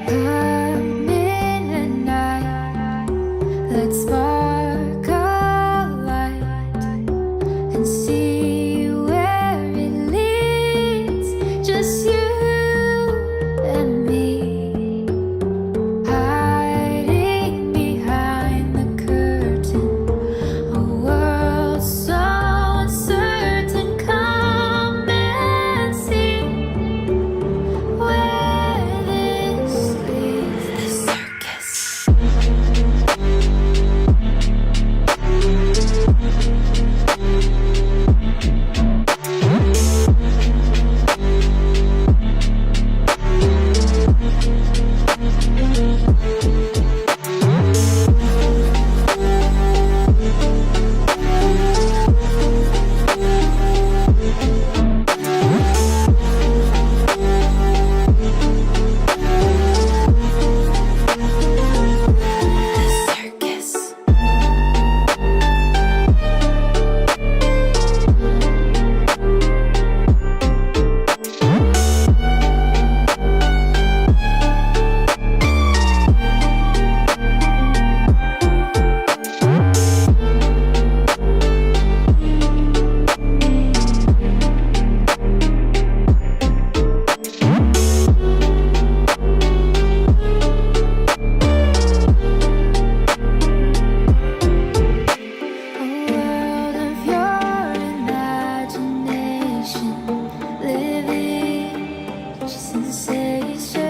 I'm in a night. Let's spark a light and see where it leads. Just you and me, hiding behind the curtain. A world so uncertain. Come and see where this leads. The circus. The circus. A world of your imagination, living sensation.